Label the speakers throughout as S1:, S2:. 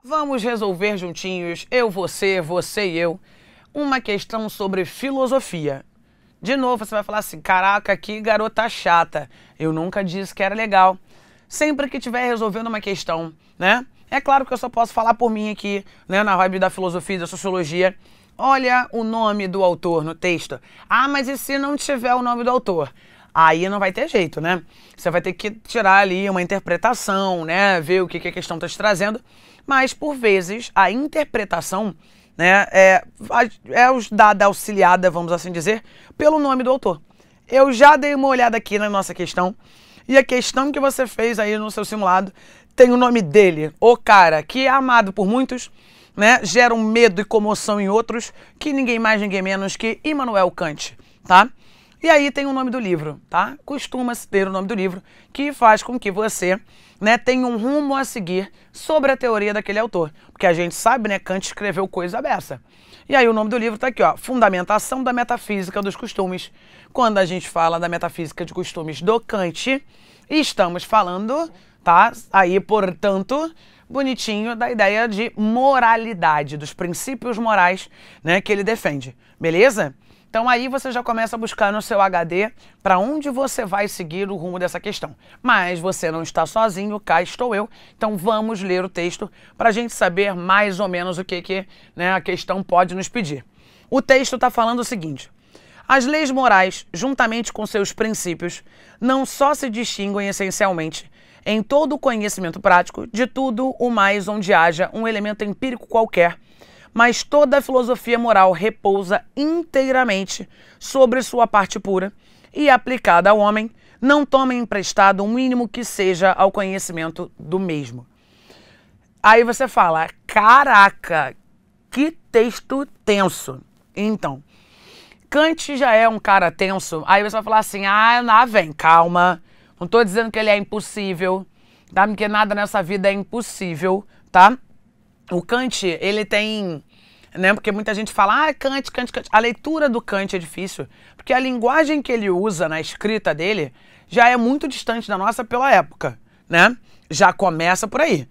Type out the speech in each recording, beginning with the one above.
S1: Vamos resolver juntinhos, eu, você e eu, uma questão sobre filosofia. De novo, você vai falar assim, caraca, que garota chata, eu nunca disse que era legal. Sempre que estiver resolvendo uma questão, né? É claro que eu só posso falar por mim aqui, né, na vibe da filosofia e da sociologia. Olha o nome do autor no texto. Ah, mas e se não tiver o nome do autor? Aí não vai ter jeito, né? Você vai ter que tirar ali uma interpretação, né? Ver o que a questão está te trazendo. Mas, por vezes, a interpretação, né, é dada auxiliada, vamos assim dizer, pelo nome do autor. Eu já dei uma olhada aqui na nossa questão. E a questão que você fez aí no seu simulado tem o nome dele, o cara que é amado por muitos, né? Gera um medo e comoção em outros, que ninguém mais, ninguém menos que Immanuel Kant, tá? E aí tem o nome do livro, tá? Costuma-se ter o nome do livro, que faz com que você, né, tenha um rumo a seguir sobre a teoria daquele autor. Porque a gente sabe, né, Kant escreveu coisa dessa. E aí o nome do livro tá aqui, ó, Fundamentação da Metafísica dos Costumes. Quando a gente fala da metafísica de costumes do Kant, estamos falando, tá? Aí, portanto, bonitinho, da ideia de moralidade, dos princípios morais, né, que ele defende. Beleza? Então aí você já começa a buscar no seu HD para onde você vai seguir o rumo dessa questão. Mas você não está sozinho, cá estou eu. Então vamos ler o texto para a gente saber mais ou menos o que né, a questão pode nos pedir. O texto está falando o seguinte: as leis morais, juntamente com seus princípios, não só se distinguem essencialmente em todo o conhecimento prático de tudo o mais onde haja um elemento empírico qualquer, mas toda a filosofia moral repousa inteiramente sobre sua parte pura e, aplicada ao homem, não toma emprestado o mínimo que seja ao conhecimento do mesmo. Aí você fala, caraca, que texto tenso. Então, Kant já é um cara tenso, aí você vai falar assim, vem, calma, não tô dizendo que ele é impossível, tá? Porque nada nessa vida é impossível, tá? O Kant, ele tem, né, porque muita gente fala, Kant. A leitura do Kant é difícil, porque a linguagem que ele usa na escrita dele já é muito distante da nossa pela época, né? Já começa por aí.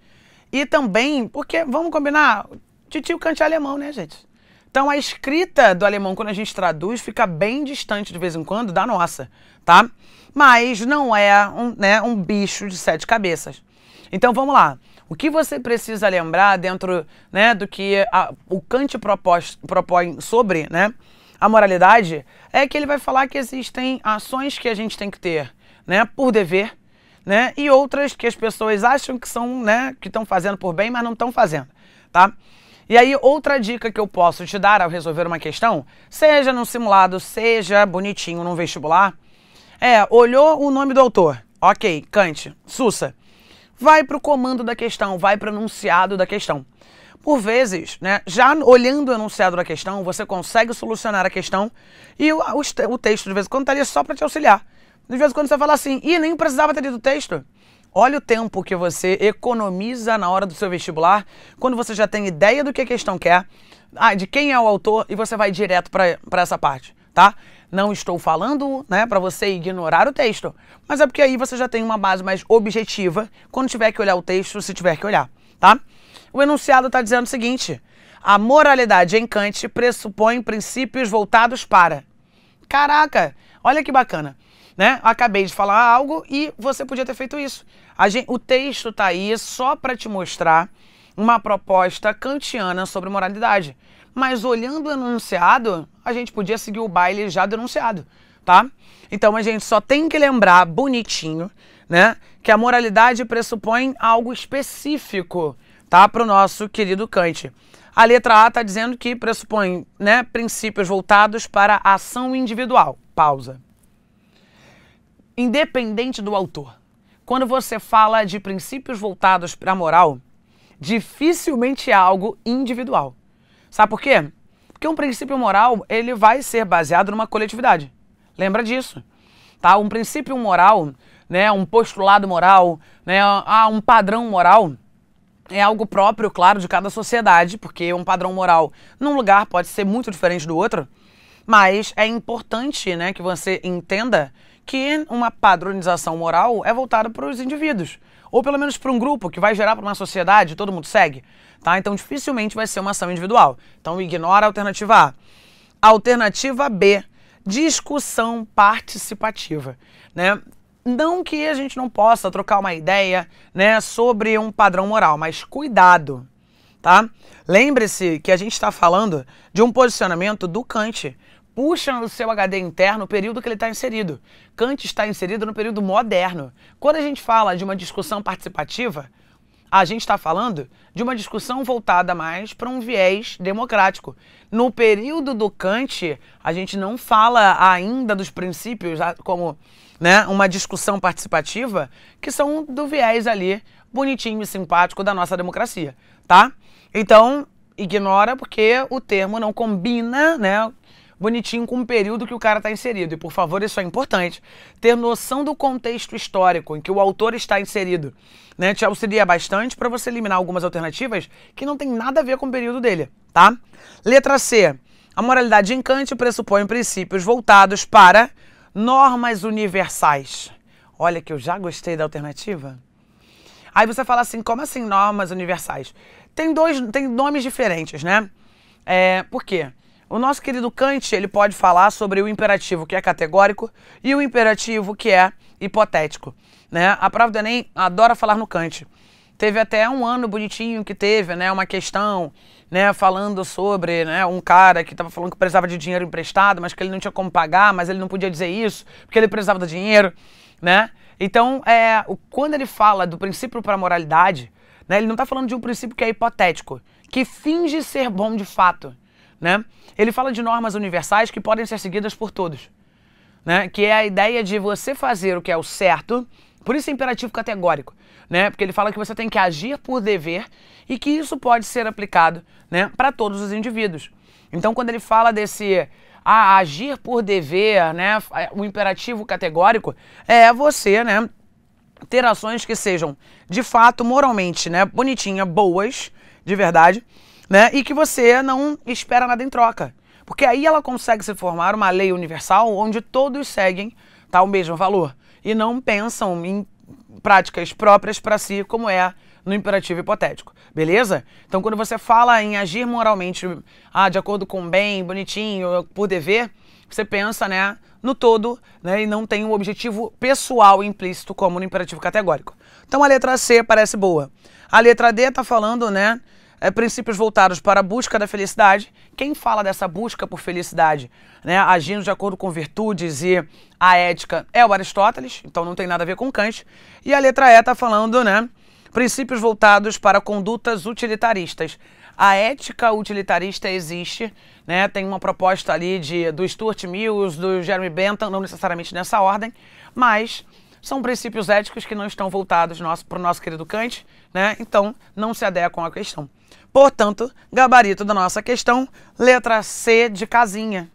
S1: E também, porque, vamos combinar, titio Kant é alemão, né, gente? Então a escrita do alemão, quando a gente traduz, fica bem distante de vez em quando da nossa, tá? Mas não é um bicho de 7 cabeças. Então vamos lá. O que você precisa lembrar dentro, né, do que o Kant propõe sobre, né, a moralidade é que ele vai falar que existem ações que a gente tem que ter, né, por dever, né, e outras que as pessoas acham que são, né, que estão fazendo por bem, mas não estão fazendo, tá? E aí outra dica que eu posso te dar ao resolver uma questão, seja no simulado, seja bonitinho num vestibular, olhou o nome do autor, ok, Kant, Sussa. Vai para o comando da questão, vai para o enunciado da questão. Por vezes, né, já olhando o enunciado da questão, você consegue solucionar a questão e o texto, de vez em quando, está ali só para te auxiliar. De vez em quando você fala assim, nem precisava ter lido o texto. Olha o tempo que você economiza na hora do seu vestibular, quando você já tem ideia do que a questão quer, de quem é o autor, e você vai direto para essa parte, tá? Não estou falando, né, para você ignorar o texto, mas é porque aí você já tem uma base mais objetiva quando tiver que olhar o texto, se tiver que olhar, tá? O enunciado está dizendo o seguinte: a moralidade em Kant pressupõe princípios voltados para... Caraca, olha que bacana, né? Acabei de falar algo e você podia ter feito isso. O texto está aí só para te mostrar uma proposta kantiana sobre moralidade. Mas olhando o enunciado, a gente podia seguir o baile já do enunciado, tá? Então a gente só tem que lembrar bonitinho, né, que a moralidade pressupõe algo específico, tá, para o nosso querido Kant. A letra A está dizendo que pressupõe, né, princípios voltados para a ação individual. Pausa. Independente do autor, quando você fala de princípios voltados para a moral, dificilmente é algo individual. Sabe por quê? Porque um princípio moral, ele vai ser baseado numa coletividade. Lembra disso, tá? Um princípio moral, né, um postulado moral, né, um padrão moral, é algo próprio, claro, de cada sociedade, porque um padrão moral num lugar pode ser muito diferente do outro, mas é importante, né, que você entenda que uma padronização moral é voltada para os indivíduos, ou pelo menos para um grupo que vai gerar para uma sociedade, todo mundo segue. tá? Então dificilmente vai ser uma ação individual. Então ignora a alternativa A. Alternativa B, discussão participativa, né? Não que a gente não possa trocar uma ideia, né, sobre um padrão moral, mas cuidado, tá? Lembre-se que a gente está falando de um posicionamento do Kant. Puxa no seu HD interno o período que ele está inserido. Kant está inserido no período moderno. Quando a gente fala de uma discussão participativa, a gente está falando de uma discussão voltada mais para um viés democrático. No período do Kant, a gente não fala ainda dos princípios como, né, uma discussão participativa, que são do viés ali bonitinho e simpático da nossa democracia, tá? Então, ignora porque o termo não combina, né, bonitinho com o período que o cara está inserido. E, por favor, isso é importante. Ter noção do contexto histórico em que o autor está inserido, né, te auxilia bastante para você eliminar algumas alternativas que não tem nada a ver com o período dele, tá? Letra C. A moralidade em Kant pressupõe princípios voltados para normas universais. Olha que eu já gostei da alternativa. Aí você fala assim, como assim normas universais? Tem nomes diferentes, né? Por quê? O nosso querido Kant, ele pode falar sobre o imperativo que é categórico e o imperativo que é hipotético, né? A prova do Enem adora falar no Kant. Teve até um ano bonitinho que teve, né, uma questão, né, falando sobre, né, um cara que estava falando que precisava de dinheiro emprestado, mas que ele não tinha como pagar, mas ele não podia dizer isso, porque ele precisava do dinheiro, né? Então, quando ele fala do princípio para a moralidade, né, ele não está falando de um princípio que é hipotético, que finge ser bom de fato, né? Ele fala de normas universais que podem ser seguidas por todos, né? Que é a ideia de você fazer o que é o certo, por isso é imperativo categórico, né? Porque ele fala que você tem que agir por dever e que isso pode ser aplicado, né, para todos os indivíduos. Então, quando ele fala desse agir por dever, né, o imperativo categórico é você, né, ter ações que sejam de fato moralmente, né, bonitinha, boas, de verdade, né, e que você não espera nada em troca. Porque aí ela consegue se formar uma lei universal onde todos seguem, tá, o mesmo valor e não pensam em práticas próprias para si, como é no imperativo hipotético, beleza? Então, quando você fala em agir moralmente de acordo com o bem, bonitinho, por dever, você pensa, né, no todo, né, e não tem um objetivo pessoal implícito como no imperativo categórico. Então, a letra C parece boa. A letra D está falando, né, princípios voltados para a busca da felicidade. Quem fala dessa busca por felicidade, né, agindo de acordo com virtudes e a ética é o Aristóteles, então não tem nada a ver com Kant. E a letra E está falando, né, princípios voltados para condutas utilitaristas. A ética utilitarista existe, né, tem uma proposta ali do Stuart Mills, do Jeremy Bentham, não necessariamente nessa ordem, mas são princípios éticos que não estão voltados para o nosso querido Kant, né, então não se adequam à questão. Portanto, gabarito da nossa questão, letra C de casinha.